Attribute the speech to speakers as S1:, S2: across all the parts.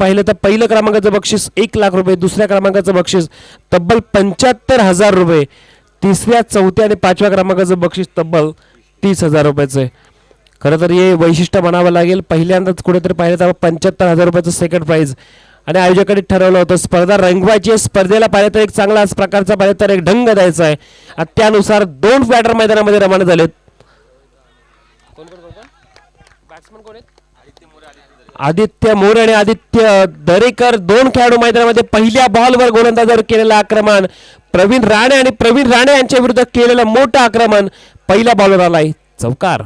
S1: पाहिलं तर पहिलं क्रमांकाचं बक्षीस 1,00,000 रुपये, दुसऱ्या क्रमांकाचं बक्षीस तब्बल 75,000 रुपये, तिसऱ्या चौथ्या आणि पाचव्या क्रमांकाचं बक्षीस तब्बल 30,000 रुपयाचं आहे. खरं तर हे वैशिष्ट्य म्हणावं लागेल. पहिल्यांदाच कुठेतरी पाहिलं तर 75,000 रुपयाचं सेकंड प्राइज आणि आयोजकांनी ठरवलं होतं स्पर्धा रंगवायची आहे. स्पर्धेला पाहिलं तर एक चांगला प्रकारचा पाहिलं तर एक ढंग द्यायचा आहे आणि त्यानुसार 2 बॅटर मैदानामध्ये रवाना झालेत. आदित्य मोरे आणि आदित्य दरेकर 2 खेळाडू मैदानामध्ये पहिल्या बॉलवर गोलंदाजावर केलेलं आक्रमण. प्रवीण राणे आणि प्रवीण राणे यांच्या विरुद्ध केलेलं मोठं आक्रमण पहिल्या बॉलवर आलाय चौकार.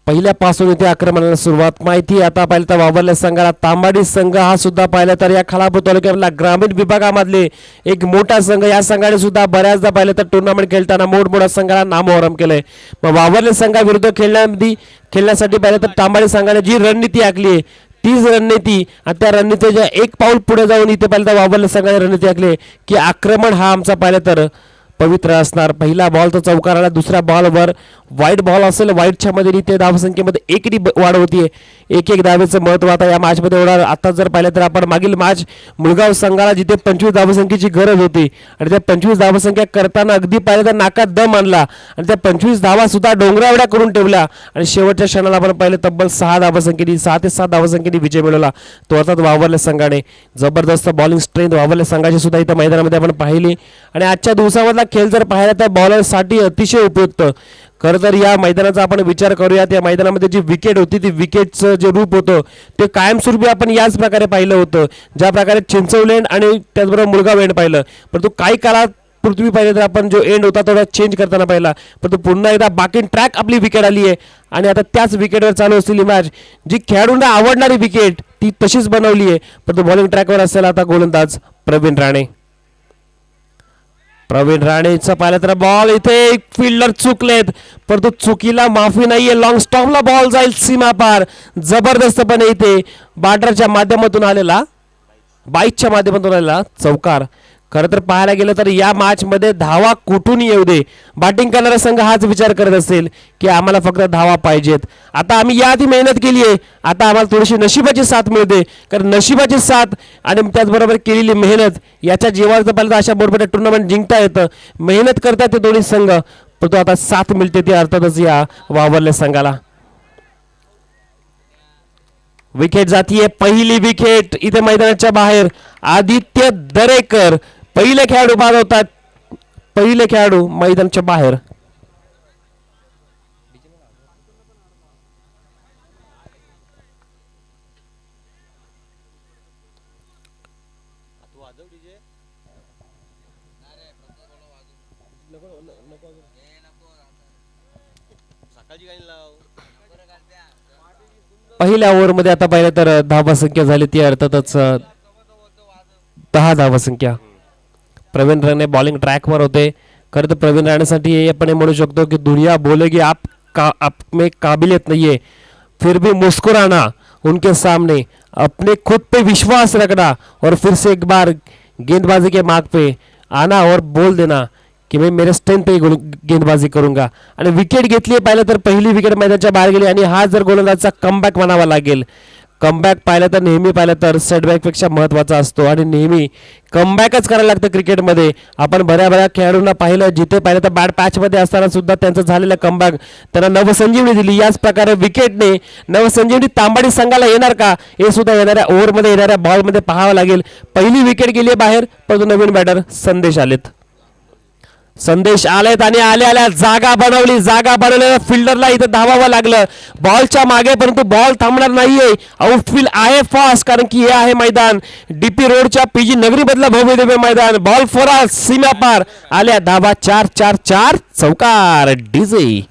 S1: पहिल्यापासून इथे आक्रमणाला सुरुवात. माहिती आता पाहिलं तर वावरल्या संघाला तांबाडी संघ हा सुद्धा पाहिलं तर या खालापूर तालुक्यातला ग्रामीण विभागामधले एक मोठा संघ. या संघाने सुद्धा बऱ्याचदा पाहिलं तर टुर्नामेंट खेळताना मोठमोठ्या संघाला नामोहरम केलंय. मग वावरल्या संघाविरुद्ध खेळण्यासाठी पाहिलं तर तांबाडी संघाने जी रणनीती आखली आहे तीच रणनीती आणि त्या रणनीतीच्या एक पाऊल पुढे जाऊन इथे पाहिलं तर वावरल्या संघाने रणनीती आखली की आक्रमण हा आमचा पाहिलं तर पवित्र असणार. पहिला बॉल तर चौकाराला, दुसऱ्या बॉलवर वाईट बॉल असेल, वाईटच्या मध्ये इथे धावसंख्येमध्ये 1 वाढ होतीये. 1 धावेचं महत्व आता या मॅच मध्ये होणार. आता जर पाहिलं तर आपण मागील मॅच मुळगाव संघाला जिथे 25 धावसंख्येची गरज होती आणि त्या 25 धावसंख्या करताना अगदी पाहिलं तर नाकात दम आणला आणि त्या 25 धावा सुद्धा डोंगरावड्या करून ठेवल्या आणि शेवटच्या क्षणाला आपण पाहिलं तब्बल 6 धावसंख्येने 6 ते 7 धावसंख्येने विजय मिळवला. तो अर्थात वावरल्या संघाने. जबरदस्त बॉलिंग स्ट्रेंथ वावरल्या संघाची सुद्धा इथं मैदानामध्ये आपण पाहिली आणि आजच्या दिवसामधला खेळ जर पाहिला तर बॉलरसाठी अतिशय उपयुक्त. खरं तर या मैदानाचा आपण विचार करूयात. या मैदानामध्ये जी विकेट होती ती विकेटचं जे रूप होतं ते कायमस्वरूपी आपण याच प्रकारे पाहिलं होतं, ज्या प्रकारे चिंचवली एंड आणि त्याचबरोबर मुळगाव एंड पाहिलं. परंतु काही काळात पृथ्वी पाहिजे तर आपण जो एंड होता थोडा चेंज करताना पाहिला, परंतु पुन्हा एकदा बाकी ट्रॅक आपली विकेट आली आहे आणि आता त्याच विकेटवर चालू असलेली मॅच जी खेळाडूंना आवडणारी विकेट ती तशीच बनवली आहे. परंतु बॉलिंग ट्रॅकवर असेल आता गोलंदाज प्रवीण राणे. प्रवीण राणेचा पाहिलं तर बॉल इथे एक फिल्डर चुकलेत परंतु चुकीला माफी नाहीये. लॉंग स्टॉपला बॉल जाईल सीमा पार. जबरदस्तपणे इथे बॅटरच्या माध्यमातून आलेला, बाईकच्या माध्यमातून आलेला चौकार. खरं तर पाहायला गेलं तर या मॅच मध्ये धावा कुठून येऊ दे, बॅटिंग करणारा संघ हाच विचार करत असेल की आम्हाला फक्त धावा पाहिजेत. आता आम्ही याआधी मेहनत केली आहे, आता आम्हाला थोडीशी नशिबाची साथ मिळते. कारण नशिबाची साथ आणि त्याचबरोबर केलेली मेहनत याच्या जीवाचं पाहिलं तर अशा मोठमोठ्या टुर्नामेंट जिंकता येतं. मेहनत करतात ते दोन्ही संघ, परंतु आता साथ मिळते ती अर्थातच या वावरल्या संघाला. विकेट जातीये, पहिली विकेट इथे मैदानाच्या बाहेर. आदित्य दरेकर पहिले खेळाडू बाद होतात, पहिले खेळाडू मैदानाच्या बाहेर. पहिल्या ओव्हरमध्ये आता पाहिलं तर धावसंख्या झाली ती अर्थातच 10 धावसंख्या. प्रवीण राणे बॉलिंग ट्रॅकवर होते. खरं तर प्रवीण राणेसाठी आपण म्हणू शकतो की दुनिया बोलेगी आप में काबिलियत नहीं है, फिर भी मुस्कुराना उनके सामने, अपने खुद पे विश्वास रखना और फिर से एक बार गेंदबाजी के मार्ग पे आना और बोल देना की मैं मेरे स्ट्रेंथ पे गेंदबाजी करूंगा. आणि विकेट घेतली पाहिलं तर पहिली विकेट मैदानाच्या बाहेर गेली आणि हा जर गोलंदाजचा कमबॅक म्हणावा लागेल. कमबॅक पाहिलं तर नेहमी पाहिलं तर सेटबॅक पेक्षा महत्त्वाचा असतो आणि नेहमी कमबॅकच करायला लागतं क्रिकेटमध्ये. आपण बऱ्याच खेळाडूंना पाहिलं जिथे पाहिलं तर बॅड पॅचमध्ये असताना सुद्धा त्यांचं झालेलं कमबॅक त्यांना नवसंजीवनी दिली. याच प्रकारे विकेटने नवसंजीवनी तांबाडी संघाला येणार का हे सुद्धा येणाऱ्या ओव्हरमध्ये येणाऱ्या बॉलमध्ये पाहावं लागेल. पहिली विकेट गेली बाहेर, परंतु नवीन बॅटर संदेश आलेत. संदेश आलेत आणि आल्या जागा बनवली. जागा बनवलेल्या फिल्डरला इथं धावावं लागलं बॉलच्या मागे, परंतु बॉल थांबणार नाहीये. आउटफील्ड आहे फास्ट, कारण की हे आहे मैदान डीपी रोडच्या पीजी नगरी मधलं भव्य दिव्य मैदान. बॉल फोरा सीमा पार आल्या धावा 4-4-4 चौकार. डीजे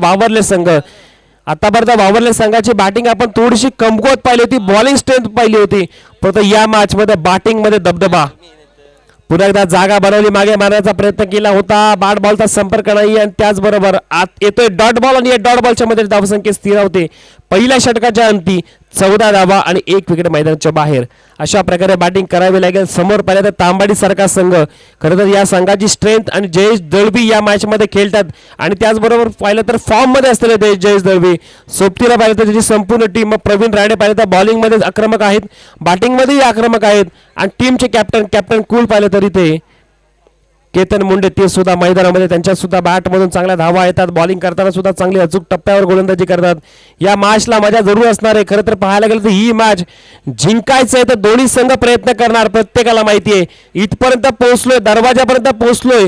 S1: वावरले संघ. आतापर्यंत वावरले संघाची बॅटिंग आपण थोडीशी कमकुवत पाहिली होती, बॉलिंग स्ट्रेंथ पाहिली होती, परंतु या मॅच मध्ये बॅटिंग मध्ये दबदबा. पुन्हा एकदा जागा बनवली, मागे मारण्याचा प्रयत्न केला होता, बॅट बॉलचा संपर्क नाही आणि त्याचबरोबर आत येतोय डॉट बॉल आणि या डॉट बॉलच्या मध्ये धावसंख्या स्थिर होते. पहिल्या षटकाच्या अंती 14 धावा आणि 1 विकेट मैदानाच्या बाहेर. अशा प्रकारे बॅटिंग करावी लागेल. समोर पाहिलं तर तांबाडी सारखा संघ, खरं तर या संघाची स्ट्रेंथ आणि जयेश दळवी या मॅच मध्ये खेळतात आणि त्याचबरोबर पाहिलं तर फॉर्म मध्ये असलेले ते जयेश दळवी. सोबतीला पाहिलं तर त्याची संपूर्ण टीम, मग प्रवीण राणे पाहिलं तर बॉलिंग मध्ये आक्रमक आहेत, बॅटिंग मध्येही आक्रमक आहेत आणि टीमचे कॅप्टन कूल पाहिलं तरी ते केतन मुंडे ते सुद्धा मैदानामध्ये त्यांच्या सुद्धा बॅटमधून चांगल्या धावा येतात. बॉलिंग करताना सुद्धा चांगली अचूक टप्प्यावर गोलंदाजी करतात. या मॅचला मजा जरूर असणार आहे. खरं तर पाहायला गेलं तर ही मॅच जिंकायचं आहे तर दोन्ही संघ प्रयत्न करणार, प्रत्येकाला माहिती आहे. इथपर्यंत पोहोचलोय, दरवाजापर्यंत पोहोचलोय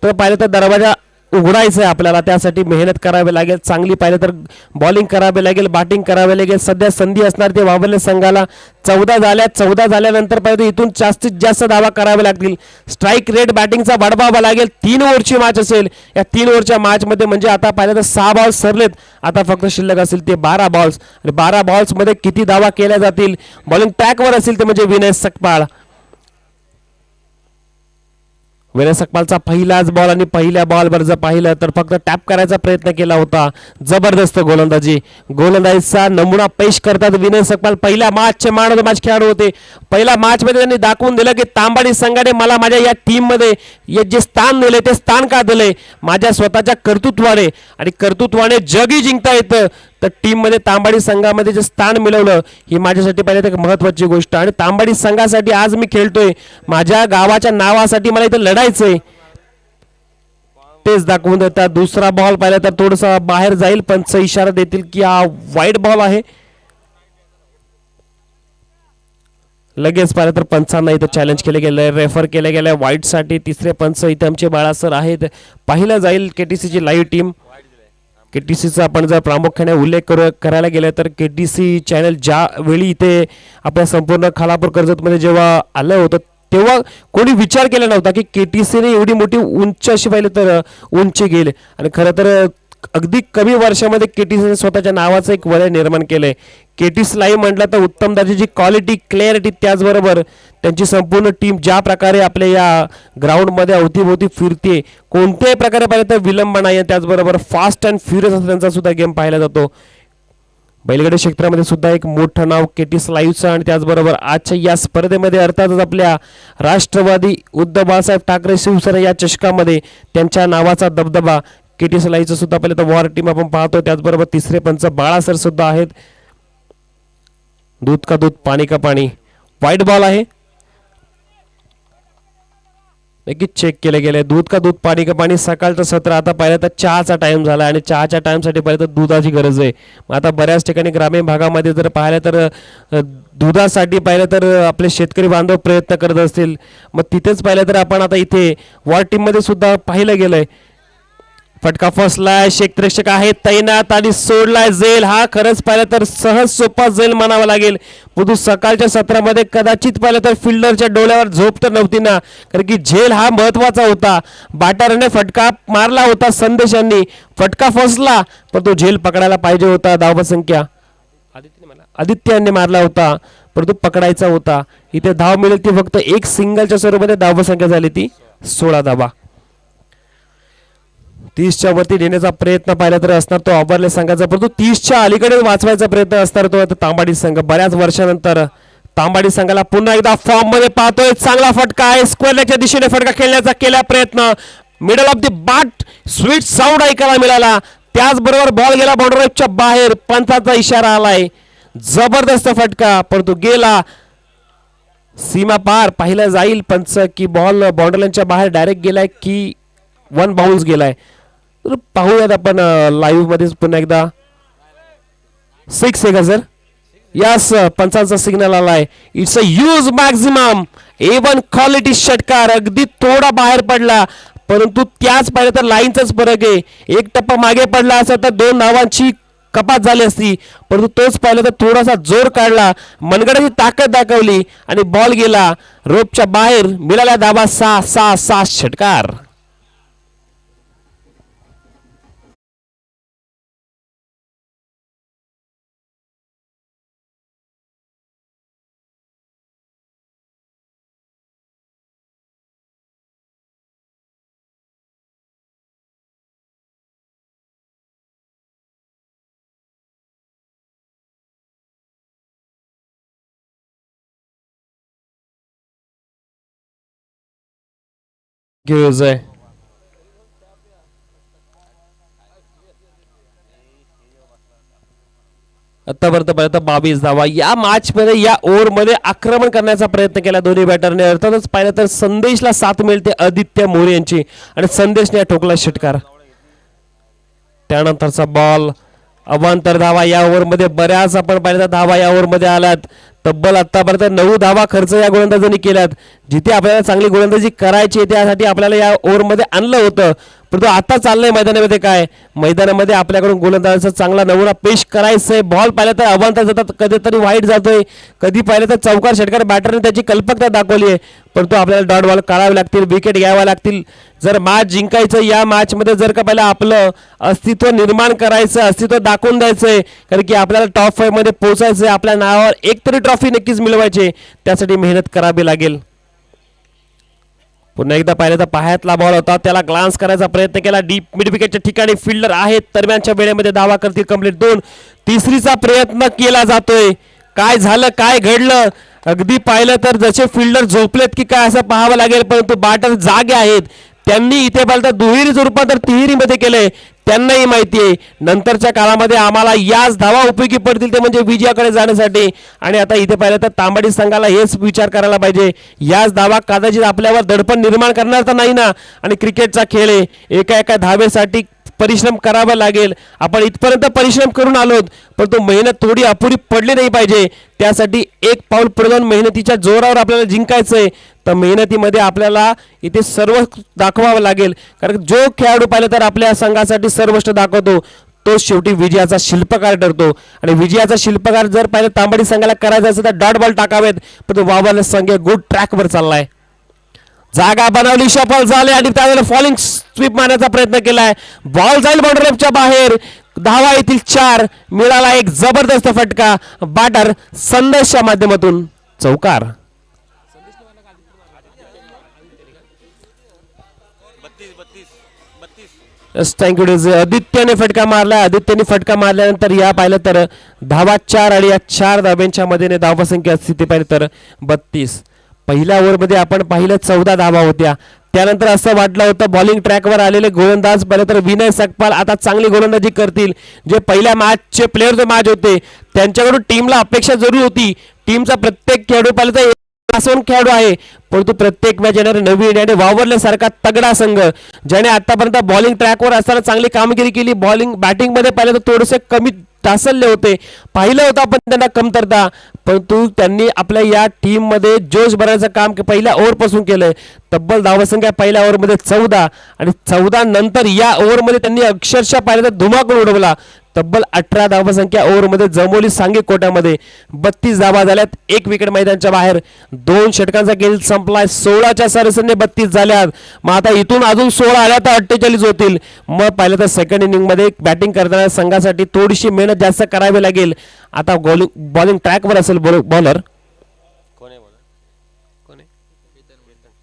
S1: तर पाहिलं तर दरवाजा उघडायचं आहे आपल्याला, त्यासाठी मेहनत करावी लागेल. चांगली पाहिलं तर बॉलिंग करावी लागेल, बॅटिंग करावी लागेल. सध्या संधी असणार ते वावरले संघाला. 14 झाल्यानंतर पाहिजे इथून जास्तीत जास्त धावा करावे लागतील. स्ट्राईक रेट बॅटिंगचा वाढवावा लागेल. 3 ओव्हरची मॅच असेल. या 3 ओव्हरच्या मॅचमध्ये म्हणजे आता पाहिलं तर 6 बॉल्स सरलेत, आता फक्त शिल्लक असेल ते 12 बॉल्स आणि 12 बॉल्समध्ये किती धावा केल्या जातील. बॉलिंग टॅकवर असेल ते म्हणजे विनय सकपाळ. विनय सकपालचा पहिलाच बॉल आणि पहिल्या बॉलवर जर पाहिलं तर फक्त टॅप करायचा प्रयत्न केला होता. जबरदस्त गोलंदाजीचा नमुना पेश करतात विनय सकपाल. पहिल्या मॅचचे मॅन ऑफ द मॅच खेळाडू होते. पहिल्या मॅच मध्ये त्यांनी दाखवून दिलं की तांबाडी संघाने मला माझ्या या टीम मध्ये जे स्थान दिले ते स्थान का दिले, माझ्या स्वतःच्या कर्तृत्वाने, आणि कर्तृत्वाने जगही जिंकता येतं. तर टीम मध्ये तांबाडी संघामध्ये जे स्थान मिळवलं ही माझ्यासाठी पहिले एक महत्त्वाची गोष्ट. आणि तांबाडी संघासाठी आज मी खेळतोय, माझ्या गावाच्या नावासाठी मला इथे लढायचंय तेच दाखवून देतात. दुसरा बॉल पाहिला तर थोडासा बाहेर जाईल, पंच इशारा देतील की हा वाईट बॉल आहे. लगेच पाहिलं तर पंचांना इथं चॅलेंज केले गेलंय, रेफर केले गेलंय वाईट साठी. तिसरे पंच इथे आमचे बाळासर आहेत. पाहिलं जाईल केटीसीची लाईव्ह टीम. केटीसीचा आपण जर प्रामुख्याने उल्लेख करायला गेलं तर केटीसी चॅनल ज्यावेळी इथे आपल्या संपूर्ण खालापूर कर्जतमध्ये जेव्हा आलं होतं तेव्हा कोणी विचार केला नव्हता की केटीसीने एवढी मोठी उंच अशी पाहिलं तर उंची गेले. आणि खरं तर अगदी कमी वर्षामध्ये केटीसीने स्वतःच्या नावाचं एक वलय निर्माण केलंय. केटीसी लाईव्ह म्हटलं तर उत्तम दर्जाची क्वालिटी, क्लॅरिटी, त्याचबरोबर त्यांची संपूर्ण टीम ज्या प्रकारे आपल्या या ग्राउंडमध्ये अवतीभोवती फिरते, कोणत्याही प्रकारे पाहिलं तर विलंब नाही, त्याचबरोबर फास्ट अँड फ्युरियस असा त्यांचा सुद्धा गेम पाहायला जातो. बैलगाडी क्षेत्रामध्ये सुद्धा एक मोठं नाव केटीसी लाईव्हचं. आणि त्याचबरोबर आजच्या या स्पर्धेमध्ये अर्थातच आपल्या राष्ट्रवादी उद्धव बाळासाहेब ठाकरे शिवसेना या चषकामध्ये त्यांच्या नावाचा दबदबा केटीसी लाईव्हचं सुद्धा पहिले तर वॉर टीम आपण पाहतो. त्याचबरोबर तिसरे पंच बाळासर सुद्धा आहेत. दूध का दूध पाणी का पाणी, वाईट बॉल आहे, नक्कीच चेक केले गेले. दूध का दूध पाणी का पाणी, सकाळचं सत्र. आता पाहिलं तर चहाचा टाइम झाला आणि चहाच्या टाइमसाठी पाहिलं तर दुधाची गरज आहे. मग आता बऱ्याच ठिकाणी ग्रामीण भागामध्ये जर पाहिलं तर दुधासाठी पाहिलं तर आपले शेतकरी बांधव प्रयत्न करत असतील, मग तिथेच पाहिलं तर आपण आता इथे वॉर टीम मध्ये सुद्धा पाहिलं गेलंय. फटका फसलाय, क्षेत्ररक्षक आहे तैनात आणि सोडलाय झेल. हा खरंच पाहिलं तर सहज सोपा झेल म्हणावा लागेल. परंतु सकाळच्या सत्रामध्ये कदाचित पाहिलं तर फिल्डरच्या डोळ्यावर झोप तर नव्हती ना, कारण की झेल हा महत्वाचा होता. बॅटरने फटका मारला होता, संदेशांनी फटका फसला, पण तो झेल पकडायला पाहिजे होता. धावसंख्या आदित्याने मारला होता, परंतु पकडायचा होता. इथे धाव मिळेल ती फक्त एक सिंगलच्या स्वरूपाने धावसंख्या झाली ती 16 धावा. 30च्या वरती नेण्याचा प्रयत्न पाहिला तर असणार तो वावरले संघाचा, परंतु 30च्या अलीकडे वाचवायचा प्रयत्न असणार तो तांबाडी संघ. बऱ्याच वर्षानंतर तांबाडी संघाला पुन्हा एकदा फॉर्म मध्ये पाहतोय. चांगला फटका आहे, स्क्वेअर लेगच्या दिशेने फटका खेळण्याचा केला प्रयत्न. Middle of the bat sweet sound ऐकायला मिळाला. त्याचबरोबर बॉल गेला बाउंड्रीच्या बाहेर, पंचाचा इशारा आलाय. जबरदस्त फटका, परंतु गेला सीमा पार. पाहिलं जाईल पंच की बॉल बाउंड्रीच्या बाहेर डायरेक्ट गेलाय की वन बाउन्स गेलाय. तर पाहूयात आपण लाईव्ह मध्ये पुन्हा एकदा. 6 आहे का सर? यस, पंचांचा सिग्नल आलाय. It's a huge maximum A1 quality षटकार. अगदी थोडा बाहेर पडला, परंतु त्याच पाहिलं तर लाईनचाच फरक आहे. एक टप्पा मागे पडला असता तर 2 धावांची कपात झाली असती, परंतु तोच पाहिलं तर थोडासा जोर काढला, मनगडाची ताकद दाखवली आणि बॉल गेला रोपच्या बाहेर. मिळाला धावा 6 षटकार. विजय आतापर्यंत 22 धावा या मॅच मध्ये या ओव्हर मध्ये आक्रमण करण्याचा प्रयत्न केला दोन्ही बॅटरने. अर्थातच पाहिलं तर संदेशला साथ मिळते आदित्य मोरे यांची आणि संदेशने ठोकला षटकार. त्यानंतरचा बॉल अवांतर धावा या ओव्हर मध्ये बऱ्याच आपण पाहिलं तर धावा या ओव्हर मध्ये आल्यात. तब्बल आतापर्यंत 9 धावा खर्च या गोलंदाजांनी केल्यात. जिथे आपल्याला चांगली गोलंदाजी करायची त्यासाठी आपल्याला या ओव्हर मध्ये आणलं होतं. परंतु आता चाललंय मैदानामध्ये काय मैदानामध्ये आपल्याकडून गोलंदाजाचा चांगला नमुना पेश करायचंय. बॉल पाहिलं तर अवांतर जातात कधीतरी वाईट जातोय कधी पाहिलं तर चौकार षटकार बॅटरने त्याची कल्पकता दाखवली आहे. परंतु आपल्याला डॉट बॉल काढावे लागतील विकेट घ्याव्या लागतील जर मॅच जिंकायचं. या मॅच मध्ये जर का पहिला आपलं अस्तित्व निर्माण करायचं अस्तित्व दाखवून द्यायचंय कारण की आपल्याला टॉप 5 मध्ये पोहोचायचंय. आपल्या नावावर एक तरी ट्रॉफी नक्कीच मिळवायची त्यासाठी मेहनत करावी लागेल. पुन्हा एकदा पाहिलं तर पायातला बॉल होता त्याला ग्लान्स करायचा प्रयत्न केला. डीप मिड विकेटच्या ठिकाणी फिल्डर आहेत दरम्यानच्या वेळेमध्ये धावा करतील कंप्लीट 2. तिसरीचा प्रयत्न केला जातोय. काय झालं काय घडलं अगदी पाहिलं तर जसे फिल्डर झोपलेत की काय असं पाहावं लागेल. परंतु बॅटर जागे आहेत. त्यांनी इथे पाहिलं तर दुहेरीचं रूपांतर तिहेरीमध्ये केलंय. त्यांनाही माहिती आहे नंतरच्या काळामध्ये आम्हाला याच धावा उपयोगी पडतील ते म्हणजे विजयाकडे जाण्यासाठी. आणि आता इथे पाहिलं तर तांबडी संघाला हेच विचार करायला पाहिजे याच धावा कदाचित आपल्यावर दडपण निर्माण करणार तर नाही ना. आणि क्रिकेटचा खेळ आहे एका एका धावेसाठी परिश्रम करावा लागेल. आपण इथपर्यंत परिश्रम करून आलोत परंतु मेहनत थोडी अपुरी पडली नाही पाहिजे. त्यासाठी एक पाऊल पुढे जाऊन मेहनतीच्या जोरावर आपल्याला जिंकायचंय. तर मेहनतीमध्ये आपल्याला इथे सर्व दाखवावं लागेल कारण जो खेळाडू पाहिलं तर आपल्या संघासाठी सर्वस्व दाखवतो तो शेवटी विजयाचा शिल्पकार ठरतो. आणि विजयाचा शिल्पकार जर पाहिलं तांबडी संघाला करायचा असेल तर डॉट बॉल टाकावेत. परंतु वावरले संघ गुड ट्रॅकवर चाललाय. जागा बनवली सफल झाले आणि त्यावेळेला फॉलिंग स्वीप मारण्याचा प्रयत्न केलाय. बॉल जाईल बाउंड्रीच्या बाहेर. धावा येतील 4. मिळाला एक जबरदस्त फटका बॅटर संदेशच्या माध्यमातून चौकार. Thank you DJ. आदित्यने फटका मारला. आदित्यने फटका मारल्यानंतर या पाहिलं तर धावा 4 आणि या 4 धाब्यांच्या मध्येने धावा संख्या स्थिती पाहिलं तर 32. पहिल्या ओव्हरमध्ये आपण पाहिलं 14 धावा होत्या. त्यानंतर असं वाटलं होतं बॉलिंग ट्रॅकवर आलेले गोलंदाज पाहिलं तर विनय सकपाल आता चांगली गोलंदाजी करतील. जे पहिल्या मॅचचे प्लेअर जो मॅच होते त्यांच्याकडून टीमला अपेक्षा जरूर होती. टीमचा प्रत्येक खेळाडू पाहिलं तर खेळाडू आहे परंतु प्रत्येक मॅच येणारे नवीन आणि वावरल्यासारखा तगडा संघ ज्याने आतापर्यंत बॉलिंग ट्रॅकवर असताना चांगली कामगिरी केली. बॉलिंग बॅटिंग मध्ये पाहिलं तर थोडेसे कमी टासलले होते पाहिलं होतं आपण त्यांना कमतरता. परंतु त्यांनी आपल्या या टीम मध्ये जोश भरण्याचं काम पहिल्या ओव्हर पासून केलंय. तब्बल धावसंख्या पहिल्या ओव्हरमध्ये 14 आणि 14 नंतर या ओव्हरमध्ये त्यांनी अक्षरशः पाहिलं तर धुमाकूळ उडवला. तब्बल 18 धावसंख्या ओव्हरमध्ये जमवली सांघिक कोट्यामध्ये. 32 धावा झाल्यात. 1 विकेट मैदानाच्या बाहेर. 2 षटकांचा खेळ संपलाय. 16च्या सरसने 32 झाल्यात. मग आता इथून अजून 16 आल्या तर 48 होतील. मग पाहिलं तर सेकंड इनिंग मध्ये बॅटिंग करताना संघासाठी थोडीशी मेहनत जास्त करावी लागेल. आता बॉलिंग ट्रॅकवर असेल बॉलर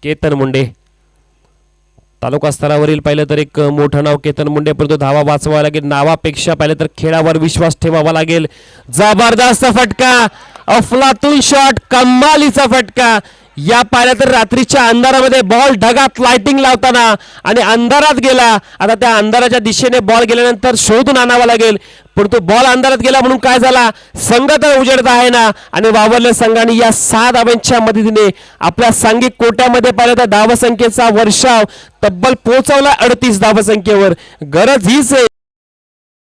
S1: केतन मुंडे. तालुका स्तरावरील पाहिलं तर एक मोठं नाव केतन मुंडे. परंतु धावा वाचवावा लागेल. नावापेक्षा पाहिलं तर खेळावर विश्वास ठेवावा लागेल. जबरदस्त फटका अफलातून शॉट कमालीचा फटका. या पाहिलं तर रात्रीच्या अंधारामध्ये बॉल ढगात लाइटिंग लावताना आणि अंधारात गेला. आता त्या अंधाराच्या दिशेने बॉल गेल्यानंतर शोधून आणावा लागेल. परंतु बॉल अंधारात गेला म्हणून काय झाला संघ तर उजेडत आहे ना. आणि वावरल्या संघाने या 6 धावांच्या मदतीने आपल्या सांघिक कोट्यामध्ये पाहिलं तर धावसंख्येचा वर्षाव तब्बल पोहोचवला 38 धावसंख्येवर. गरज हीच आहे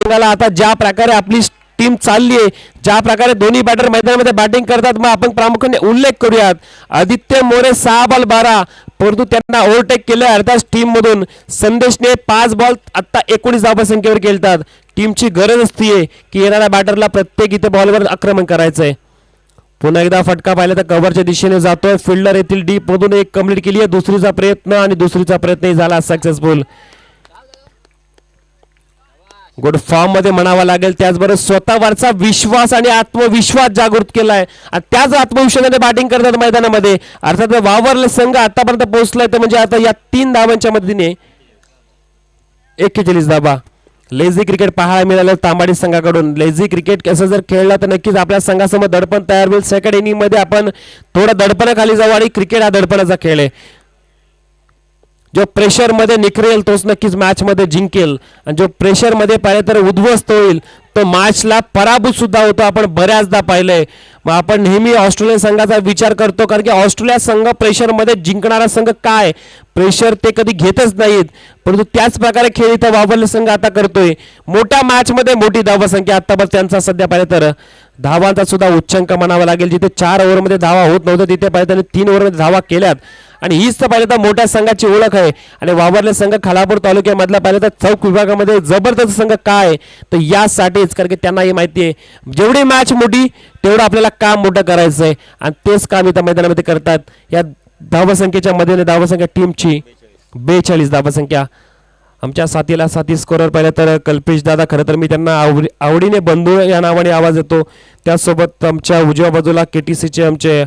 S1: संघाला आता ज्या प्रकारे आपली टीम चालली आहे ज्या प्रकारे दोन्ही बॅटर मैदानामध्ये बॅटिंग करतात. मग आपण प्रामुख्याने उल्लेख करूयात आदित्य मोरे 6 बॉल 12 परंतु त्यांना ओव्हरटेक केलं अर्ध्याच टीम मधून. संदेशने 5 बॉल आता 19 धावसंख्येवर खेळतात. टीमची गरज असते की येणाऱ्या बॅटरला प्रत्येक इथे बॉलवर आक्रमण करायचंय. पुन्हा एकदा फटका पाहिला तर कव्हरच्या दिशेने जातोय. फिल्डर येथील डीप मधून एक कंप्लीट केली आहे. दुसरीचा प्रयत्न आणि दुसरीचा प्रयत्नही झाला सक्सेसफुल. गुड फॉर्म मध्ये म्हणावा लागेल. त्याचबरोबर स्वतःवरचा विश्वास आणि आत्मविश्वास जागृत केलाय. त्याच आत्मविश्वासाने बॅटिंग करतात मैदानामध्ये. अर्थात वावरले संघ आतापर्यंत पोहोचलाय तर म्हणजे आता या 3 धावांच्या मदतीने 41 धावा. लेझी क्रिकेट पाहायला मिळालं तांबाडी संघाकडून. लेझी क्रिकेट कसं जर खेळला तर नक्कीच आपल्या संघासमोर दडपण तयार होईल. सेकंड इनिंग मध्ये आपण थोडं दडपणाखाली जाऊ आणि क्रिकेट हा दडपणाचा खेळ आहे. जो प्रेशरमध्ये निखरेल तोच नक्कीच मॅचमध्ये जिंकेल आणि जो प्रेशरमध्ये पाहिलं तर उद्ध्वस्त होईल तो मॅचला पराभूत सुद्धा होतो. आपण बऱ्याचदा पाहिलंय. मग आपण नेहमी ऑस्ट्रेलियन संघाचा विचार करतो कारण की ऑस्ट्रेलिया संघ प्रेशरमध्ये जिंकणारा संघ काय, प्रेशर ते कधी घेतच नाहीत. परंतु त्याच प्रकारे खेळ इथं वावरले संघ आता करतोय. मोठ्या मॅचमध्ये मोठी धावसंख्या आतापर्यंत त्यांचा सध्या पाहिलं तर धावांचा सुद्धा उच्चांक म्हणावा लागेल. जिथे 4 ओव्हरमध्ये धावा होत नव्हतं तिथे पाहिलं त्यांनी 3 ओव्हरमध्ये धावा केल्यात आणि हीच तर पाहिलं तर मोठ्या संघाची ओळख आहे. आणि वावरले संघ खालापूर तालुक्यामधला पाहिलं तर चौक विभागामध्ये जबरदस्त संघ काय तर यासाठीच कारण की त्यांनाही माहिती आहे जेवढी मॅच मोठी तेवढं आपल्याला काम मोठं करायचं आहे आणि तेच काम इथं मैदानामध्ये करतात. या धावसंख्येच्या मध्ये धावसंख्या टीमची 42 धावसंख्या. आमच्या साथीला साथी स्कोरर पाहिलं तर कल्पेश दादा, खरं तर मी त्यांना आवडीने बंधू या नावाने आवाज येतो. त्यासोबत आमच्या उजव्या बाजूला KTCचे आमचे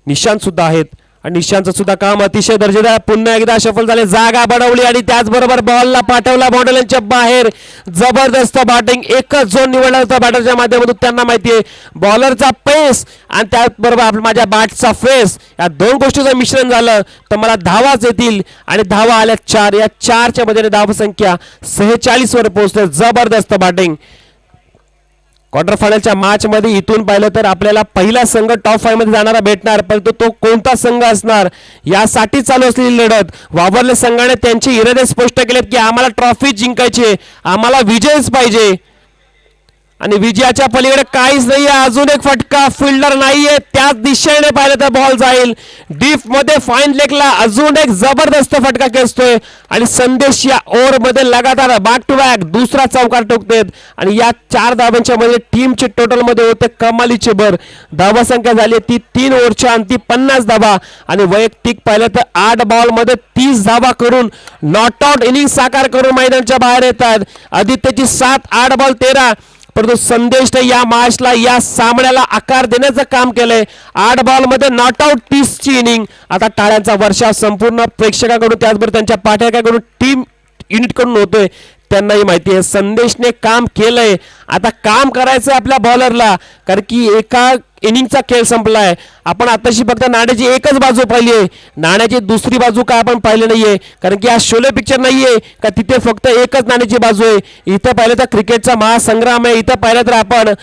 S1: निशांत सुद्धा आहेत आणि निशांतचं सुद्धा काम अतिशय दर्जेदार. पुन्हा एकदा सफल झाले, जागा बनवली आणि त्याचबरोबर बॉलला पाठवला बाउंड्रीच्या बाहेर. जबरदस्त बॅटिंग, एकच झोन निवडला होता बॅटरच्या माध्यमातून. त्यांना माहिती आहे बॉलरचा पेस आणि त्याचबरोबर माझ्या बॅटचा फेस या दोन गोष्टीचं मिश्रण झालं तर मला धावाच येतील आणि धावा आल्या 4. या 4च्या मध्ये धावसंख्या 46 वर पोहोचते. जबरदस्त बॅटिंग. क्वार्टर फायनलच्या मॅच मध्ये इथून पाहिलं तर आपल्याला पहिला संघ टॉप 5 मध्ये जाणारा भेटणार, परंतु तो कोणता संघ असणार यासाठी चालू असलेली लढत. वावरले संघाने त्यांचे इरादे स्पष्ट केलेत की आम्हाला ट्रॉफी जिंकायची, आम्हाला विजयच पाहिजे आणि विजयाच्या पलीकडे काहीच नाहीये. अजून एक फटका, फिल्डर नाहीये, त्याच दिशेने पाहिलं तर बॉल जाईल डीप मध्ये. फाईन लेगला अजून एक जबरदस्त फटका खेचतोय आणि संदेश या ओव्हर मध्ये लगातार बॅक टू बॅक दुसरा चौकार ठोकतेत आणि या 4 धावांच्या मध्ये टीमचे टोटल मध्ये होते कमालीचे भर. धावसंख्या झाली ती 3 ओव्हरच्या अंती 50 धावा आणि वैयक्तिक पाहिलं तर 8 बॉल मध्ये 30 धावा करून नॉट आउट इनिंग साकार करून मैदानाच्या बाहेर येतात. आदित्यची 7, 8 बॉल 13, परंतु संदेशने या मॅचला या सामन्याला आकार देण्याचं काम केलंय. 8 बॉल मध्ये नॉट आउट 30 ची इनिंग. आता टाळ्यांचा वर्षाव संपूर्ण प्रेक्षकांकडून त्याचबरोबर त्यांच्या पाठ्याकडून टीम युनिट कडून होतोय. त्यांनाही माहिती आहे संदेशने काम केलंय, आता काम करायचं आपल्या बॉलरला कारण की एका इनिंगचा खेळ संपलाय. आपण आताशी फक्त नाण्याची एकच बाजू पाहिली आहे, नाण्याची दुसरी बाजू काय आपण पाहिली नाहीये कारण की हा शोले पिक्चर नाहीये का तिथे फक्त एकच नाण्याची बाजू आहे. इथं पाहिलं तर क्रिकेटचा महासंग्राम आहे. इथं पाहिलं तर आपण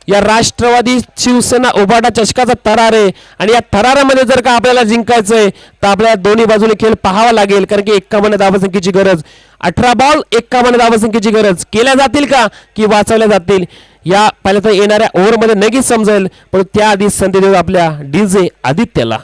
S1: या राष्ट्रवादी शिवसेना उभाटा चषकाचा थरार आहे आणि या थरारामध्ये जर का आपल्याला जिंकायचंय तर आपल्याला दोन्ही बाजूने खेळ पाहावा लागेल कारण की 51 धावसंख्येची गरज, 18 बॉल 51 धावसंख्येची गरज. केल्या जातील का की वाचवल्या जातील या पहिल्या तर येणाऱ्या ओव्हरमध्ये नक्कीच समजेल. पण त्याआधी संधी देऊ आपल्या DJ आदित्यला.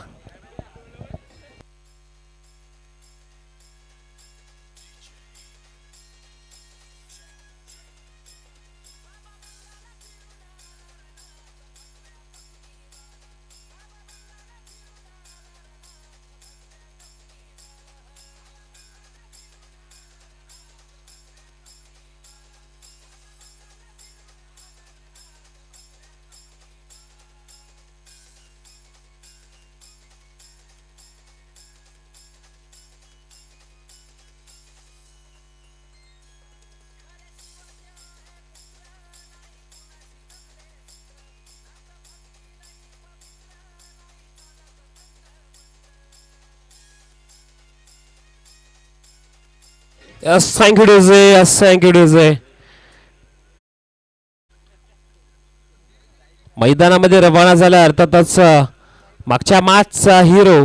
S1: Yes, thank you DJ. Yes, thank you DJ. मैदानामध्ये रवाना झाला अर्थातच मागच्या मॅचचा हिरो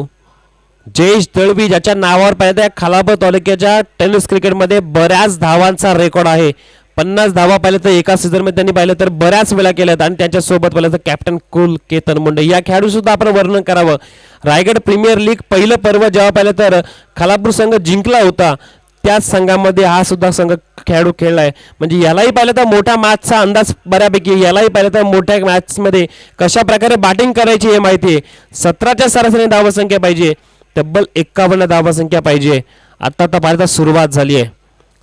S1: जयेश दळवी, ज्याच्या नावावर पाहिजे खालापूर तालुक्याच्या टेनिस क्रिकेटमध्ये बऱ्याच धावांचा रेकॉर्ड आहे. 50 धावा पाहिलं तर एका सीझन मध्ये त्यांनी पाहिलं तर बऱ्याच वेळा केल्यात आणि त्यांच्यासोबत पाहिलं तर कॅप्टन कुल केतन मुंडे या खेळाडू सुद्धा आपण वर्णन करावं. रायगड प्रीमियर लीग पहिलं पर्व जेव्हा पाहिलं तर खालापूर संघ जिंकला होता त्याच संघामध्ये हा सुद्धा संघ खेळाडू खेळलाय. म्हणजे यालाही पाहिलं तर मोठ्या मॅचचा अंदाज बऱ्यापैकी, यालाही पाहिलं तर मोठ्या मॅचमध्ये कशा प्रकारे बॅटिंग करायची हे माहिती आहे. 17च्या सरासरी धावसंख्या पाहिजे, तब्बल 51 धावसंख्या पाहिजे. आता पाहिलं तर सुरुवात झाली आहे.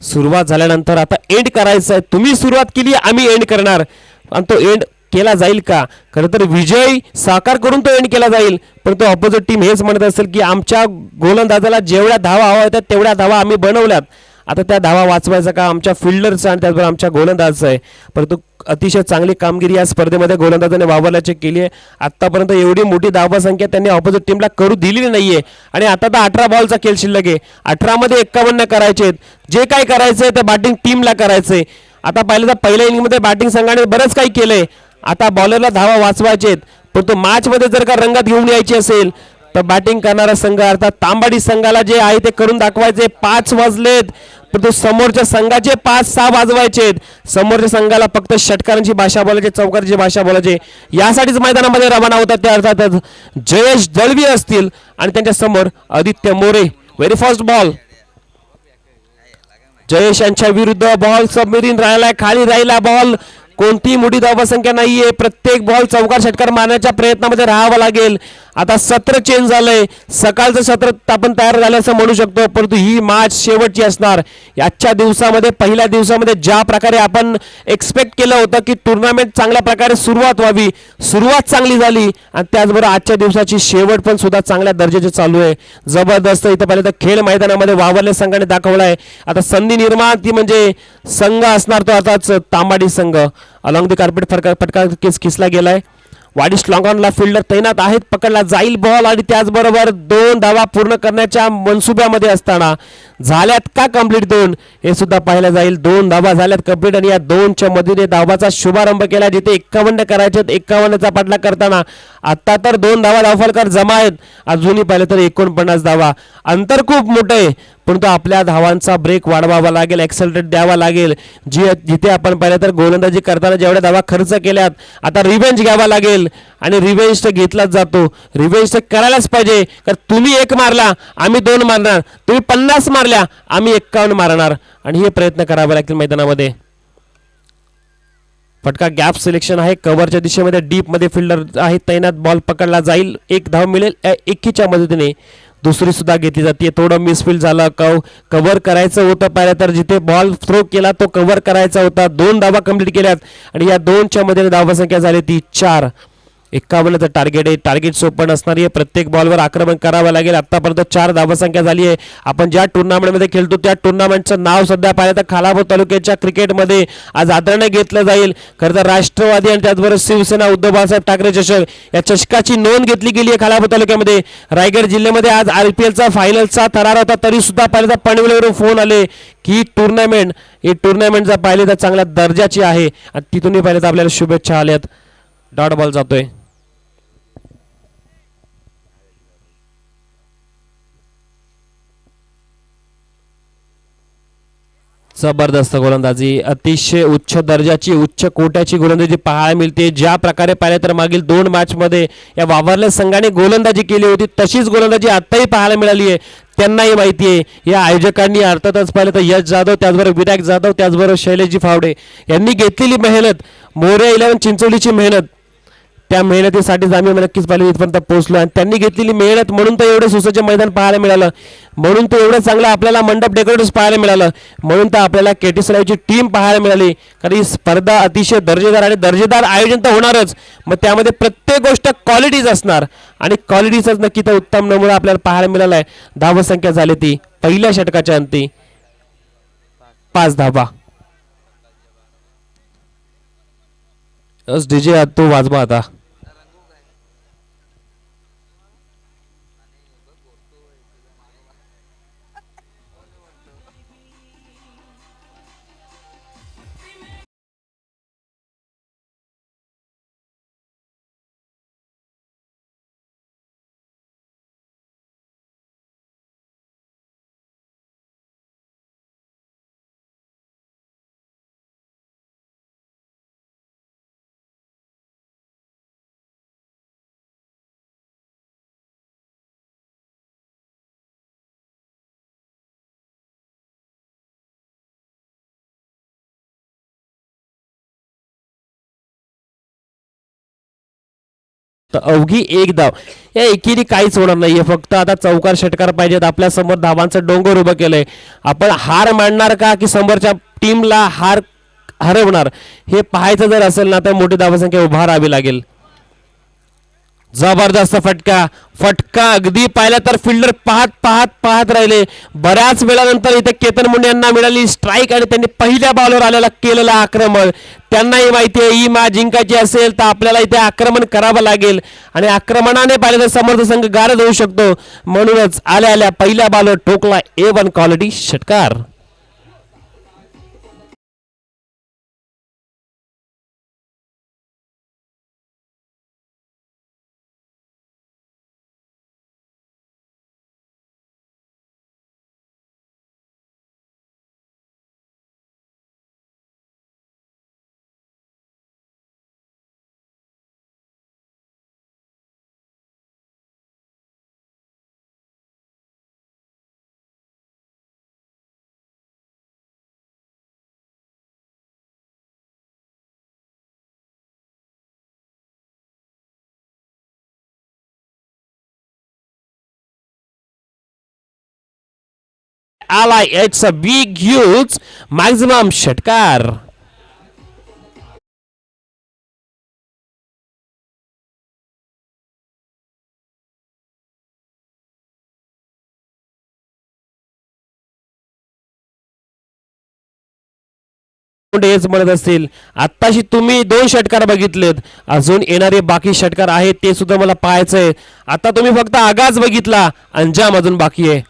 S1: सुरुवात झाल्यानंतर आता एंड करायचं आहे. तुम्ही सुरुवात केली, आम्ही एंड करणार आणि तो एंड केला जाईल का? खरं तर विजय साकार करून तो एंड केला जाईल, पण तो ऑपोजिट टीम हेच म्हणत असेल की आमच्या गोलंदाजाला जेवढ्या धावा हव्या होत्या तेवढ्या धावा आम्ही बनवल्यात आता त्या धावा वाचवायचा का आमच्या फिल्डरचा आणि त्याचबरोबर आमच्या गोलंदाजाचा आहे. परंतु अतिशय चांगली कामगिरी या स्पर्धेमध्ये गोलंदाजाने वावरल्याची केली आहे. आतापर्यंत एवढी मोठी धावा संख्या त्यांनी ऑपोजिट टीमला करू दिलेली नाहीये. आणि आता तर 18 बॉलचा खेळ शिल्लक आहे. 18 मध्ये 51 करायचे आहेत. जे काय करायचंय ते बॅटिंग टीमला करायचंय. आता पाहिलं तर पहिल्या इनिंगमध्ये बॅटिंग संघाने बरंच काही केलंय. आता बॉलरला धावा वाचवायचे आहेत. परंतु मॅचमध्ये जर का रंगत घेऊन यायची असेल तर बॅटिंग करणारा संघ अर्थात तांबाडी संघाला जे आहे ते करून दाखवायचे. 5 वाजलेत परंतु समोरच्या संघाचे 5-6 वाजवायचे. समोरच्या संघाला फक्त षटकारांची भाषा बोलायची, चौकारांची भाषा बोलायची. यासाठीच मैदानामध्ये रवाना होतात ते अर्थातच जयेश दळवी असतील आणि त्यांच्या समोर Aditya More. Very first ball Jayesh यांच्या विरुद्ध. बॉल सबमिरीन राहिला, खाली राहिला बॉल. कोणतीही मोठी धावसंख्या नाहीये. प्रत्येक बॉल चौकार षटकार मारण्याच्या प्रयत्नामध्ये राहावं लागेल. आता सत्र चेंज झालंय. सकाळचं सत्र आपण तयार झालं असं म्हणू शकतो, परंतु ही मॅच शेवटची असणार. आजच्या दिवसामध्ये पहिल्या दिवसामध्ये ज्या प्रकारे आपण एक्सपेक्ट केलं होतं की टुर्नामेंट चांगल्या प्रकारे सुरुवात व्हावी, सुरुवात चांगली झाली आणि त्याचबरोबर आजच्या दिवसाची शेवट पण सुद्धा चांगल्या दर्जाची चालू आहे. जबरदस्त इथं पाहिलं तर खेळ मैदानामध्ये वावरले संघाने दाखवलाय. आता संधी निर्माण ती म्हणजे संघ असणार तो आताच तांबाडी संघ. अलॉंग द कार्पेट फटका खिसला गेलाय. वाडिश लॉंगॉनला फिल्डर तैनात आहेत. पकडला जाईल बॉल आणि त्याचबरोबर 2 धावा पूर्ण करण्याच्या मनसुब्यामध्ये असताना झाल्यात का कंप्लीट 2 हे सुद्धा पाहायला जाईल. 2 धावा झाल्यात कंप्लीट आणि या 2च्या मधीने धावाचा शुभारंभ केला. जिथे 51 करायचे 51चा पाठलाग करताना आता तर 2 धावा धावफलकार जमा आहेत. अजूनही पाहिलं तर 49 धावा. अंतर खूप मोठं आहे परंतु आपल्या धावांचा ब्रेक वाढवावा लागेल, एक्सेलरेट द्यावा लागेल. जिथे आपण पाहिलं तर गोलंदाजी करताना जेवढ्या धावा खर्च केल्यात आता रिव्हेंज घ्यावा लागेल आणि रिव्हेंज तर घेतलाच जातो. रिव्हेंज तर करायलाच पाहिजे. कारण तुम्ही 1 मारला आम्ही 2 मारणार, तुम्ही 50 मारल्या आम्ही 51 मारणार आणि हे प्रयत्न करावे लागतील मैदानामध्ये. फटका गॅप सिलेक्शन आहे. कव्हरच्या दिशेमध्ये डीप मध्ये फिल्डर आहे तैनात. बॉल पकडला जाईल. 1 धाव मिळेल. 21च्या मदतीने दुसरी सुद्धा घेतली जाते. थोडं मिसफिल्ड झालं. कव्हर करायचं होतं पाहिलं तर जिथे बॉल थ्रो केला तो कव्हर करायचा होता. 2 धावा कंप्लीट केल्यात आणि या 2च्या मध्ये धावा संख्या झाली ती 4. 51चं टार्गेट आहे. टार्गेट सोपं असणारी आहे. प्रत्येक बॉलवर आक्रमण करावं लागेल. आतापर्यंत 4 धावा संख्या झाली आहे. आपण ज्या टुर्नामेंटमध्ये खेळतो त्या टुर्नामेंटचं नाव सध्या पाहिलं तर खालापूर तालुक्याच्या क्रिकेटमध्ये आज आदराने घेतलं जाईल. खरं तर राष्ट्रवादी आणि त्याचबरोबर शिवसेना उद्धव बाळासाहेब ठाकरे चषक या चषकाची नोंद घेतली गेली आहे खालापूर तालुक्यामध्ये. रायगड जिल्ह्यामध्ये आज IPLचा फायनलचा थरार होता तरी सुद्धा पाहिलं तर पनवेलवरून फोन आले की ही टुर्नामेंट जर पाहिली तर चांगल्या दर्जाची आहे आणि तिथूनही पाहिलं तर आपल्याला शुभेच्छा आल्यात. डॉट बॉल जातोय. जबरदस्त गोलंदाजी, अतिशय उच्च दर्जाची उच्च कोट्याची गोलंदाजी पाहायला मिळते. ज्या प्रकारे पाहिले तर मागील 2 मॅचमध्ये या वावरल्या संघाने गोलंदाजी केली होती तशीच गोलंदाजी आताही पाहायला मिळाली आहे. त्यांनाही माहिती आहे. या आयोजकांनी अर्थातच पाहिलं तर यश जाधव त्याचबरोबर विनायक जाधव त्याचबरोबर शैलेशजी फावडे यांनी घेतलेली मेहनत, मोरे 11 चिंचोलीची मेहनत, त्या मेहनतीसाठीच आम्ही नक्कीच पाहिलं इथपर्यंत पोहोचलो आणि त्यांनी घेतलेली मेहनत म्हणून तर एवढं सुसज्ज मैदान पाहायला मिळालं, म्हणून तर एवढं चांगलं आपल्याला मंडप डेकोरेटर्स पाहायला मिळालं, म्हणून तर आपल्याला KT ची टीम पाहायला मिळाली. कारण ही स्पर्धा अतिशय दर्जेदार आणि दर्जेदार आयोजन तर होणारच, मग त्यामध्ये प्रत्येक गोष्ट क्वालिटीज असणार आणि क्वालिटीचाच नक्की तर उत्तम नमुना आपल्याला पाहायला मिळाला आहे. धावसंख्या झाली ती पहिल्या षटकाच्या अंती 5 धावा. DJ तू वाजवा आता. अवघी 1 धाव या एकीने काहीच होणार नाहीये. फक्त आता चौकार षटकार पाहिजेत. आपल्या समोर धावांचं डोंगर उभं केलंय. आपण हार मानणार का की समोरच्या टीमला हरवणार हे पाहायचं जर असेल ना तर मोठी धावसंख्या उभारावी लागेल. जबरदस्त फटका फटका अगदी पाहिला तर फिल्डर पाहत पाहत पाहत राहिले. बऱ्याच वेळानंतर इथे केतन मुंडे यांना मिळाली स्ट्राईक आणि त्यांनी पहिल्या बॉलवर आलेला केलेलं आक्रमण. त्यांनाही माहिती आहे ही मॅच जिंकायची असेल तर आपल्याला इथे आक्रमण करावं लागेल आणि आक्रमणाने पाहिलं तर समर्थ संघ गारद होऊ शकतो. म्हणूनच आल्या आल्या पहिल्या बॉलवर ठोकला A1 क्वालिटी षटकार. आलाय it's a big huge maximum षटकार. हेच म्हणत असतील आत्ताशी तुम्ही 2 षटकार बघितलेत, अजून येणारे बाकी षटकार आहेत ते सुद्धा मला पाहायचंय. आता तुम्ही फक्त आगाज बघितला, अंजाम अजून बाकी आहे.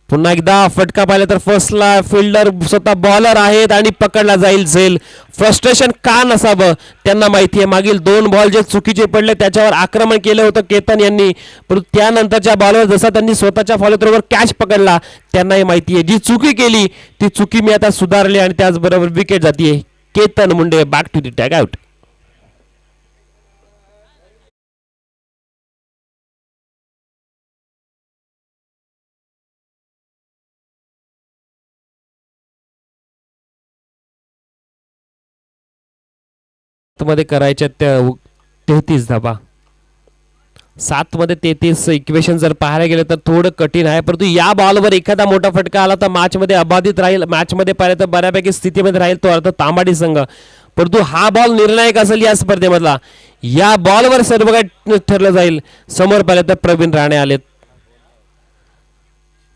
S1: पुन्हा एकदा फटका पाहिला तर फर्स्टला फिल्डर स्वतः बॉलर आहेत आणि पकडला जाईल झेल. फ्रस्ट्रेशन का नसावं त्यांना माहिती आहे. मागील 2 बॉल जे चुकीचे पडले त्याच्यावर आक्रमण केलं होतं केतन यांनी, परंतु त्यानंतरच्या बॉलवर जसा त्यांनी स्वतःच्या फॉलोथ्रोवर कॅच पकडला त्यांनाही माहिती आहे जी चुकी केली ती चुकी मी आता सुधारली आणि त्याचबरोबर विकेट जातीये. Ketan Munde back to the tag out. मध्ये करायच्या त्या 33 धाबा 7 मध्ये 33 इक्वेशन जर पाहायला गेलं तर थोडं कठीण आहे, परंतु या बॉलवर एखादा मोठा फटका आला तर मॅच मध्ये अबाधित राहील. मॅच मध्ये पाहिलं तर बऱ्यापैकी स्थितीमध्ये राहील तो अर्थ तांबाडी संघ, परंतु हा बॉल निर्णायक असेल या स्पर्धेमधला. या बॉलवर सर्व काही ठरलं जाईल. समोर पाहिलं तर प्रवीण राणे आलेत.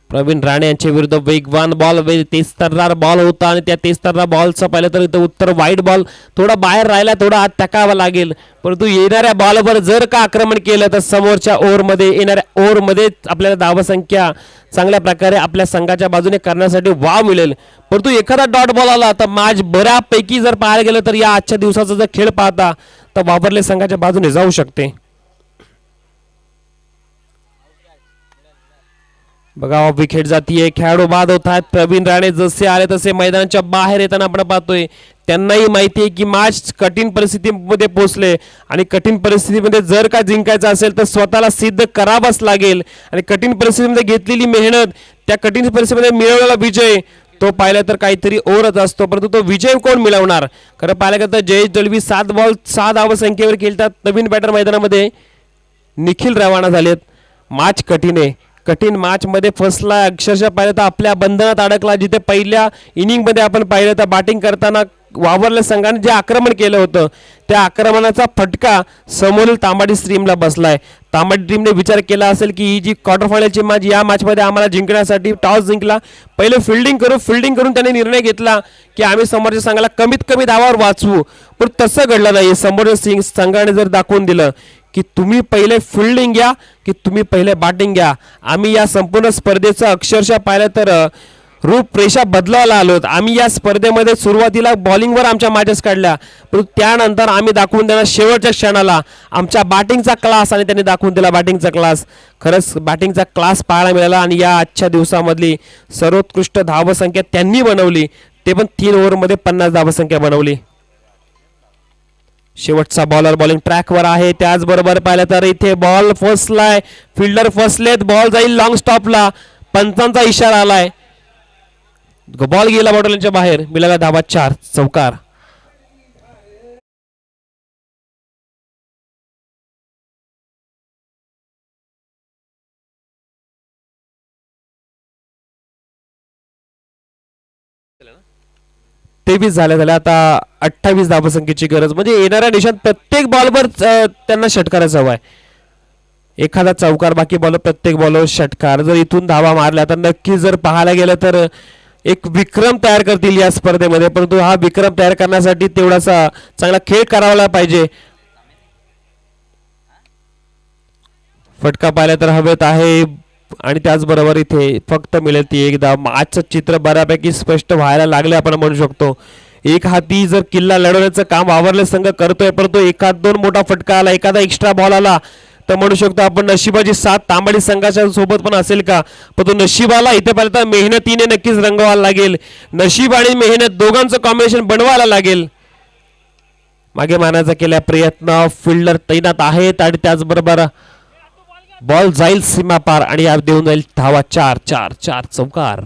S1: प्रवीण राणे यांच्या विरुद्ध वेगवान बॉल तेजतर्रार बॉल होता आणि त्या तेजतर्रार बॉलचं पाहिलं तर इथं उत्तर वाईट बॉल थोडा बाहेर राहिला, थोडा आत टाकावा लागेल. परंतु येणाऱ्या बॉलवर जर का आक्रमण केलं तर समोरच्या ओव्हरमध्ये येणाऱ्या ओव्हरमध्ये आपल्याला धावसंख्या चांगल्या प्रकारे आपल्या संघाच्या बाजूने करण्यासाठी वाव मिळेल. परंतु एखादा डॉट बॉल आला तर मॅच बऱ्यापैकी जर पाहायला गेलं तर या आजच्या दिवसाचा जर खेळ पाहता तर वावरले संघाच्या बाजूने जाऊ शकते. बघा विकेट जातीये, खेळाडू बाद होत आहेत. प्रवीण राणे जसे आले तसे मैदानाच्या बाहेर येताना आपण पाहतोय. त्यांनाही माहिती आहे की मॅच कठीण परिस्थितीमध्ये पोहोचले आणि कठीण परिस्थितीमध्ये जर का जिंकायचं असेल तर स्वतःला सिद्ध करावंच लागेल आणि कठीण परिस्थितीमध्ये घेतलेली मेहनत, त्या कठीण परिस्थितीमध्ये मिळवलेला विजय तो पाहिला तर काहीतरी ओरच असतो. परंतु तो विजय कोण मिळवणार? खरं पाहिलं तर जयेश दळवी 7 बॉल 6 धावसंख्येवर खेळतात. नवीन बॅटर मैदानामध्ये निखिल रवाना झालेत. मॅच कठीण आहे. कठीण मॅच मध्ये फसला अक्षरशः पाहिलं तर आपल्या बंधनात अडकला. जिथे पहिल्या इनिंग मध्ये आपण पाहिलं तर बॅटिंग करताना वावरल्या संघाने जे आक्रमण केलं होतं त्या आक्रमणाचा फटका समोरील तांबाडी स्ट्रीमला बसलाय. तांबाडी टीमने विचार केला असेल की ही जी क्वार्टर फायनलची मॅच या मॅचमध्ये आम्हाला जिंकण्यासाठी टॉस जिंकला, पहिले फिल्डिंग करून त्यांनी निर्णय घेतला की आम्ही समोरच्या संघाला कमीत कमी धावावर वाचवू. पण तसं घडलं नाही. समोरच्या संघाने जर दाखवून दिलं की तुम्ही पहिले फिल्डिंग घ्या की तुम्ही पहिले बॅटिंग घ्या. आम्ही या संपूर्ण स्पर्धेचं अक्षरशः पाहिलं तर रूपरेषा बदलायला आलोत. आम्ही या स्पर्धेमध्ये सुरुवातीला बॉलिंगवर आमच्या मॅचेस काढल्या, परंतु त्यानंतर आम्ही दाखवून देणार शेवटच्या क्षणाला आमच्या बॅटिंगचा क्लास आणि त्यांनी दाखवून दिला बॅटिंगचा क्लास. खरंच बॅटिंगचा क्लास पाहायला मिळाला आणि या आजच्या दिवसामधली सर्वोत्कृष्ट धावसंख्या त्यांनी बनवली, ते पण 3 ओव्हरमध्ये 50 धावसंख्या बनवली. शेवटचा बॉलर बॉलिंग ट्रॅकवर आहे. त्याचबरोबर पाहिलं तर इथे बॉल फसलाय, फिल्डर फसलेत, बॉल जाईल लॉंग स्टॉपला. पंचांचा इशारा आलाय, बॉल गेला बॉटलच्या बाहेर. मिळाला धाबा 4 चौकार. 23 झाल्या आता 28 धावसंख्येची गरज, म्हणजे येणाऱ्या निशात प्रत्येक बॉलवर त्यांना षटकाराचा हवा आहे. एखादा चौकार, बाकी बॉल प्रत्येक बॉलवर षटकार. जर इथून धावा मारल्या तर नक्की जर पाहायला गेलं तर एक विक्रम तयार करतील या स्पर्धेमध्ये, परंतु हा विक्रम तयार करण्यासाठी तेवढासा चांगला खेळ करावा पाहिजे. फटका पाहिला तर हवेत आहे आणि त्याचबरोबर इथे फक्त मिळेल ती एक धाव. आजचं चित्र बऱ्यापैकी स्पष्ट व्हायला लागले आपण म्हणू शकतो. एक हाती जर किल्ला लढवण्याचं काम वावरले संघ करतोय, परंतु एखाद दोन मोठा फटका आला, एखादा एक्स्ट्रा बॉल आला तर म्हणू शकतो आपण नशिबाची साथ तांबडी संघाच्या सोबत पण असेल का. पण तो नशिबाला इथे पाहिलं तर मेहनतीने नक्कीच रंगवायला लागेल. नशीब आणि मेहनत दोघांचं कॉम्बिनेशन बनवायला लागेल. मागे मारण्याचा केला प्रयत्न, फिल्डर तैनात आहेत आणि त्याचबरोबर बॉल जाईल सीमा पार आणि या देऊन जाईल धावा. 4 चौकार.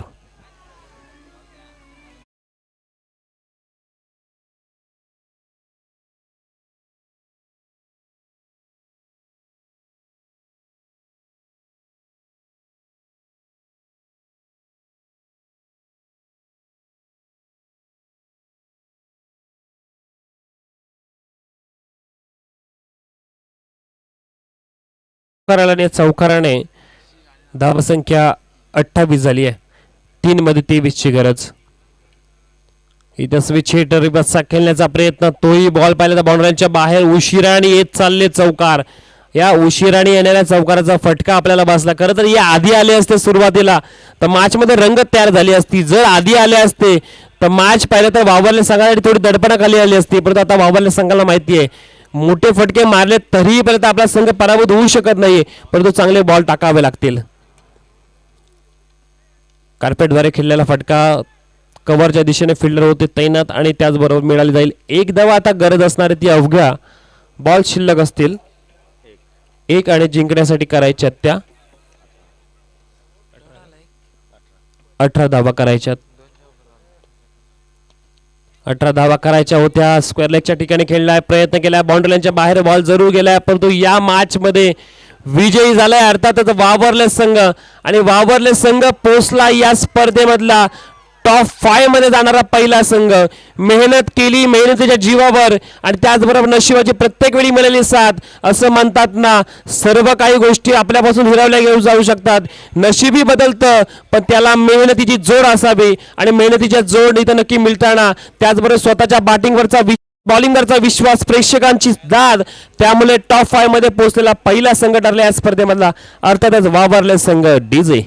S1: चौकाराने धावसंख्या 28 झाली आहे. 3 मध्ये 23 ची गरज. इथं स्विच हिटर बसा खेळण्याचा प्रयत्न, तोही बॉल पाहिला तर बाउंड्रीच्या बाहेर. उशिराने येत चालले चौकार. या उशिराने येणाऱ्या चौकाराचा फटका आपल्याला बसला. खरं तर या आधी आले असते सुरुवातीला तर मॅच मध्ये रंगत तयार झाली असती. जर आधी आले असते तर मॅच पाहिलं तर वावरले संघासाठी थोडी दडपणाखाली आली असती, परंतु आता वावरले संघाला माहिती आहे मोठे फटके मारले तरीही पर्यंत आपला संघ पराभूत होऊ शकत नाही, परंतु चांगले बॉल टाकावे लागतील. कार्पेटद्वारे खेळलेला फटका, कव्हरच्या दिशेने फिल्डर होते तैनात आणि त्याचबरोबर मिळाली जाईल एक धाव. आता गरज असणारी ती अवघ्या बॉल शिल्लक असतील एक आणि जिंकण्यासाठी करायच्या त्या 18 धावा करायच्यात. 18 धावा करायच्या होत्या. स्क्वेअर लेगच्या ठिकाणी खेळलाय, प्रयत्न केलाय, बाउंड्रीच्या बाहेर बॉल जरूर गेलाय, परंतु या मॅच मध्ये विजयी झालाय अर्थातच वावरले संघ. आणि वावरले संघ पोहोचला या स्पर्धेमधला टॉप 5 मध्ये जाणारा पहिला संघ. मेहनत केली, मेहनतीच्या जीवावर आणि त्याचबरोबर नशिबाची प्रत्येक वेळी मिळालेली साथ. असं म्हणतात ना, सर्व काही गोष्टी आपल्यापासून हिरावल्या घेऊ जाऊ शकतात, नशिबी बदलतं, पण त्याला मेहनतीची जोड असावी आणि मेहनतीच्या जोड इथं नक्की मिळताना त्याचबरोबर स्वतःच्या बॉलिंगवरचा विश्वास, प्रेक्षकांची दाद, त्यामुळे टॉप 5 मध्ये पोहोचलेला पहिला संघ ठरला या स्पर्धेमधला अर्थातच वावरले संघ. डीजे